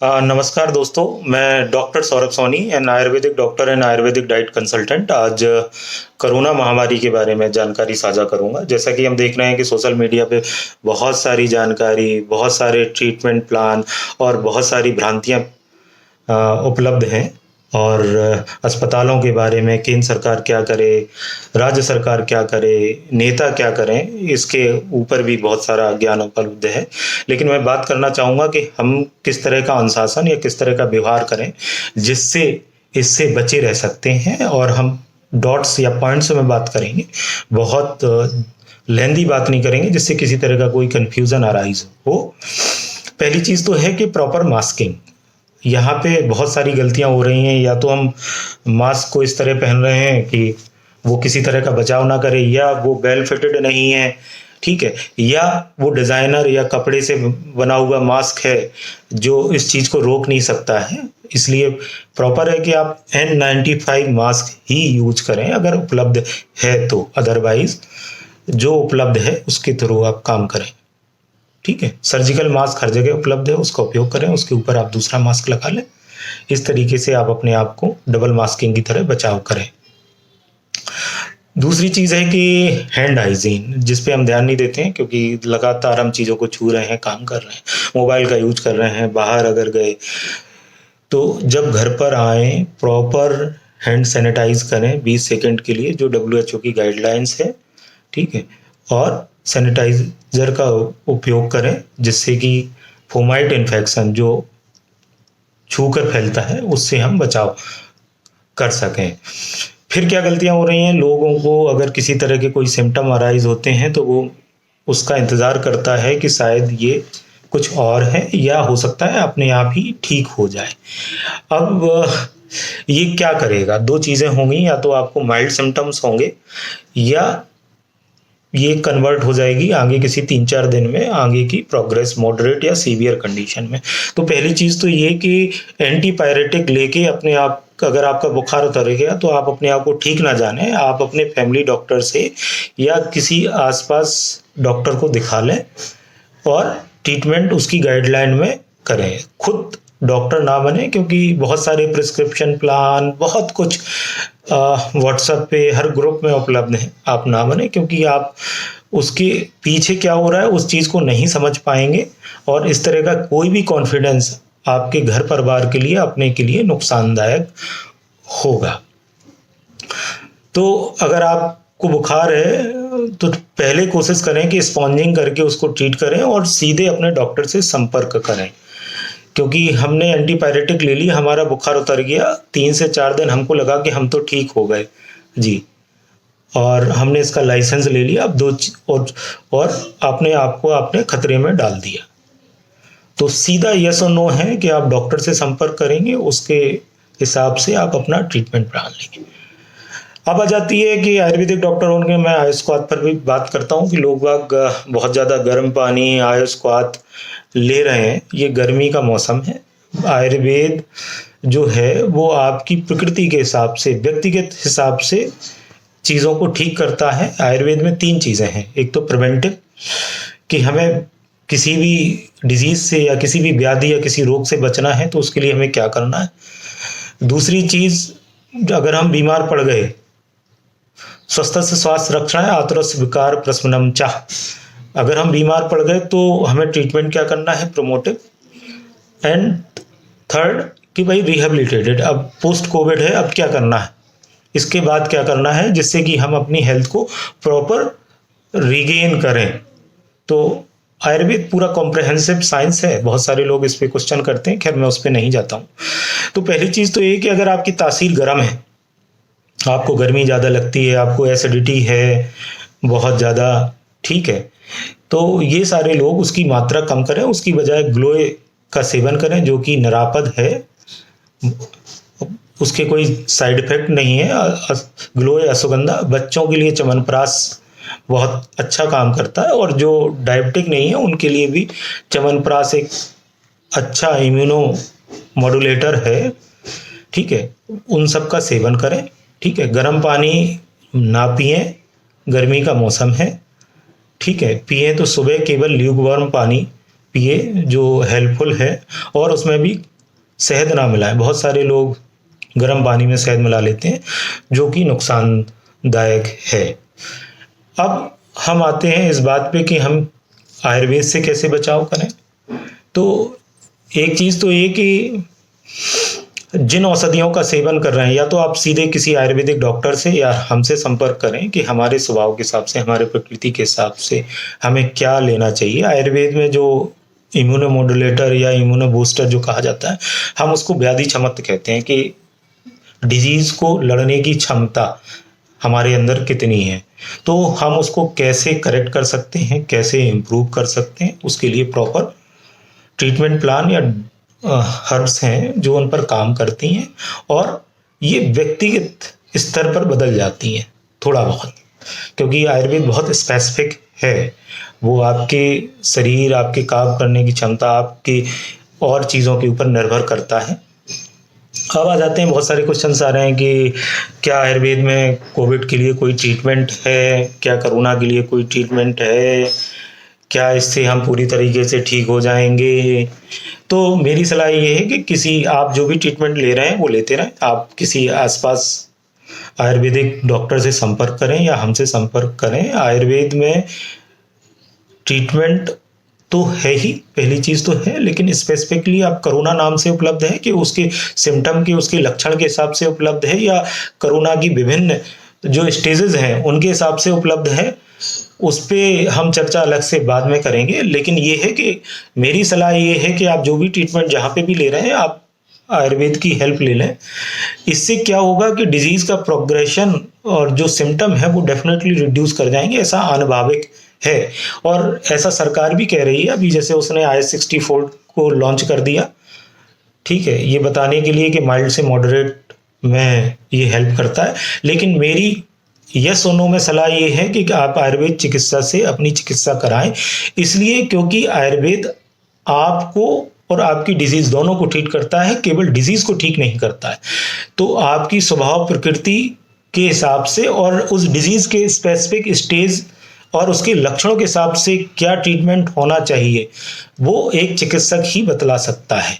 नमस्कार दोस्तों, मैं doctor Saurabh Soni an Ayurvedic doctor and Ayurvedic diet consultant. आज कोरोना महामारी के बारे में जानकारी साझा करूंगा। जैसा कि हम देख रहे हैं कि सोशल मीडिया पे बहुत सारी जानकारी, बहुत सारे ट्रीटमेंट प्लान और बहुत सारी भ्रांतियां उपलब्ध हैं। और अस्पतालों के बारे में केंद्र सरकार क्या करे, राज्य सरकार क्या करे, नेता क्या करें, इसके ऊपर भी बहुत सारा ज्ञान उपलब्ध है। लेकिन मैं बात करना चाहूँगा कि हम किस तरह का अनुशासन या किस तरह का व्यवहार करें जिससे इससे बचे रह सकते हैं। और हम डॉट्स या पॉइंट्स में बात करेंगे, बहुत लेंदी बात नहीं करेंगे जिससे किसी तरह का कोई कन्फ्यूज़न अराइज हो। पहली चीज़ तो है कि प्रॉपर मास्किंग। यहाँ पे बहुत सारी गलतियाँ हो रही हैं। या तो हम मास्क को इस तरह पहन रहे हैं कि वो किसी तरह का बचाव ना करे, या वो वेल फिटेड नहीं है, ठीक है, या वो डिज़ाइनर या कपड़े से बना हुआ मास्क है जो इस चीज़ को रोक नहीं सकता है। इसलिए प्रॉपर है कि आप N95 मास्क ही यूज करें अगर उपलब्ध है तो, अदरवाइज जो उपलब्ध है उसके थ्रू आप काम करें। ठीक है, सर्जिकल मास्क हर जगह उपलब्ध है, उसका उपयोग करें, उसके ऊपर आप दूसरा मास्क लगा लें। इस तरीके से आप अपने आप को डबल मास्किंग की तरह बचाव करें। दूसरी चीज़ है कि हैंड हाइजीन, जिस पे हम ध्यान नहीं देते हैं क्योंकि लगातार हम चीज़ों को छू रहे हैं, काम कर रहे हैं, मोबाइल का यूज कर रहे हैं, बाहर अगर गए तो जब घर पर आए प्रॉपर हैंड सैनिटाइज करें 20 सेकंड के लिए, जो WHO की गाइडलाइंस है। ठीक है, और सैनिटाइजर का उपयोग करें जिससे कि फोमाइट इन्फेक्शन जो छूकर फैलता है उससे हम बचाव कर सकें। फिर क्या गलतियां हो रही हैं, लोगों को अगर किसी तरह के कोई सिम्टम अराइज होते हैं तो वो उसका इंतज़ार करता है कि शायद ये कुछ और है या हो सकता है अपने आप ही ठीक हो जाए। अब ये क्या करेगा, दो चीज़ें होंगी, या तो आपको माइल्ड सिम्टम्स होंगे या ये कन्वर्ट हो जाएगी आगे किसी 3-4 दिन में आगे की प्रोग्रेस मॉडरेट या सीवियर कंडीशन में। तो पहली चीज़ तो ये कि एंटीपायरेटिक लेके अपने आप, अगर आपका बुखार उतर गया तो आप अपने आप को ठीक ना जाने, आप अपने फैमिली डॉक्टर से या किसी आसपास डॉक्टर को दिखा लें और ट्रीटमेंट उसकी गाइडलाइन में करें। खुद डॉक्टर ना बने, क्योंकि बहुत सारे प्रिस्क्रिप्शन प्लान, बहुत कुछ व्हाट्सएप पे हर ग्रुप में उपलब्ध है। आप ना बने, क्योंकि आप उसके पीछे क्या हो रहा है उस चीज़ को नहीं समझ पाएंगे और इस तरह का कोई भी कॉन्फिडेंस आपके घर परिवार के लिए, अपने के लिए नुकसानदायक होगा। तो अगर आपको बुखार है तो पहले कोशिश करें कि स्पॉन्जिंग करके उसको ट्रीट करें और सीधे अपने डॉक्टर से संपर्क करें। क्योंकि हमने एंटीपायरेटिक ले ली, हमारा बुखार उतर गया, 3 से 4 दिन हमको लगा कि हम तो ठीक हो गए जी, और हमने इसका लाइसेंस ले लिया, अब और अपने आप को आपने खतरे में डाल दिया। तो सीधा यस और नो है कि आप डॉक्टर से संपर्क करेंगे, उसके हिसाब से आप अपना ट्रीटमेंट प्लान लेंगे। अब आ जाती है कि आयुर्वेदिक डॉक्टर होने मैं आयुष्वाद पर भी बात करता हूँ कि लोग बाग बहुत ज़्यादा गर्म पानी आयुष्वाद ले रहे हैं। ये गर्मी का मौसम है। आयुर्वेद जो है वो आपकी प्रकृति के हिसाब से, व्यक्तिगत हिसाब से चीज़ों को ठीक करता है। आयुर्वेद में 3 चीज़ें हैं। एक तो प्रिवेंटिव, कि हमें किसी भी डिजीज से या किसी भी व्याधि या किसी रोग से बचना है तो उसके लिए हमें क्या करना है। दूसरी चीज़, अगर हम बीमार पड़ गए, स्वस्थ से स्वास्थ्य रक्षण है, आतुरस्य विकार प्रशमनम चाह। अगर हम बीमार पड़ गए तो हमें ट्रीटमेंट क्या करना है, प्रोमोटिव। एंड थर्ड कि भाई रिहेबिलिटेटेड, अब पोस्ट कोविड है, अब क्या करना है, इसके बाद क्या करना है जिससे कि हम अपनी हेल्थ को प्रॉपर रिगेन करें। तो आयुर्वेद पूरा कॉम्प्रहेंसिव साइंस है। बहुत सारे लोग इस पे क्वेश्चन करते हैं, खैर मैं उस पर नहीं जाता हूँ। तो पहली चीज़ तो ये कि अगर आपकी तासीर गर्म है, आपको गर्मी ज़्यादा लगती है, आपको एसिडिटी है बहुत ज़्यादा, ठीक है, तो ये सारे लोग उसकी मात्रा कम करें, उसकी बजाय ग्लोए का सेवन करें जो कि निरापद है, उसके कोई साइड इफेक्ट नहीं है। ग्लोए अश्वगंधा, बच्चों के लिए च्यवनप्राश बहुत अच्छा काम करता है, और जो डायबिटिक नहीं है उनके लिए भी च्यवनप्राश एक अच्छा इम्यूनो मॉड्यूलेटर है। ठीक है, उन सब का सेवन करें। ठीक है, गर्म पानी ना पिएं, गर्मी का मौसम है। ठीक है, पिएं तो सुबह केवल ल्यूकवार्म पानी पिए जो हेल्पफुल है, और उसमें भी शहद ना मिलाएं। बहुत सारे लोग गर्म पानी में शहद मिला लेते हैं जो कि नुकसानदायक है। अब हम आते हैं इस बात पे कि हम आयुर्वेद से कैसे बचाव करें। तो एक चीज़ तो ये कि जिन औषधियों का सेवन कर रहे हैं, या तो आप सीधे किसी आयुर्वेदिक डॉक्टर से या हमसे संपर्क करें कि हमारे स्वभाव के हिसाब से, हमारे प्रकृति के हिसाब से हमें क्या लेना चाहिए। आयुर्वेद में जो इम्यूनोमोडुलेटर या इम्यूनो बूस्टर जो कहा जाता है, हम उसको व्याधि क्षमता कहते हैं कि डिजीज़ को लड़ने की क्षमता हमारे अंदर कितनी है। तो हम उसको कैसे करेक्ट कर सकते हैं, कैसे इम्प्रूव कर सकते हैं, उसके लिए प्रॉपर ट्रीटमेंट प्लान या हर्ब्स हैं जो उन पर काम करती हैं, और ये व्यक्तिगत स्तर पर बदल जाती हैं थोड़ा बहुत, क्योंकि आयुर्वेद बहुत स्पेसिफिक है। वो आपके शरीर, आपके काम करने की क्षमता, आपकी और चीज़ों के ऊपर निर्भर करता है। अब आ जाते हैं, बहुत सारे क्वेश्चंस आ रहे हैं कि क्या आयुर्वेद में कोविड के लिए कोई ट्रीटमेंट है, क्या कोरोना के लिए कोई ट्रीटमेंट है, क्या इससे हम पूरी तरीके से ठीक हो जाएंगे। तो मेरी सलाह ये है कि आप जो भी ट्रीटमेंट ले रहे हैं वो लेते रहें। आप किसी आसपास आयुर्वेदिक डॉक्टर से संपर्क करें या हमसे संपर्क करें। आयुर्वेद में ट्रीटमेंट तो है ही, पहली चीज़ तो है, लेकिन स्पेसिफिकली आप कोरोना नाम से उपलब्ध है कि उसके सिम्टम के, उसके लक्षण के हिसाब से उपलब्ध है, या कोरोना की विभिन्न जो स्टेजेस हैं उनके हिसाब से उपलब्ध है। उस पर हम चर्चा अलग से बाद में करेंगे। लेकिन ये है कि मेरी सलाह ये है कि आप जो भी ट्रीटमेंट जहाँ पे भी ले रहे हैं, आप आयुर्वेद की हेल्प ले लें। इससे क्या होगा कि डिजीज़ का प्रोग्रेशन और जो सिम्टम है वो डेफिनेटली रिड्यूस कर जाएंगे, ऐसा अनुभाविक है। और ऐसा सरकार भी कह रही है अभी, जैसे उसने IS-64 को लॉन्च कर दिया, ठीक है, ये बताने के लिए कि माइल्ड से मॉडरेट में ये हेल्प करता है। लेकिन मेरी यस और नो में सलाह ये है कि आप आयुर्वेद चिकित्सा से अपनी चिकित्सा कराएं, इसलिए क्योंकि आयुर्वेद आपको और आपकी डिजीज दोनों को ठीक करता है, केवल डिजीज को ठीक नहीं करता है। तो आपकी स्वभाव प्रकृति के हिसाब से और उस डिजीज के स्पेसिफिक स्टेज और उसके लक्षणों के हिसाब से क्या ट्रीटमेंट होना चाहिए, वो एक चिकित्सक ही बतला सकता है।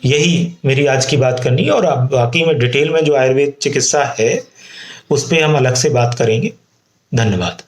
यही मेरी आज की बात करनी है, और आप बाकी में डिटेल में जो आयुर्वेद चिकित्सा है उस पर हम अलग से बात करेंगे। धन्यवाद।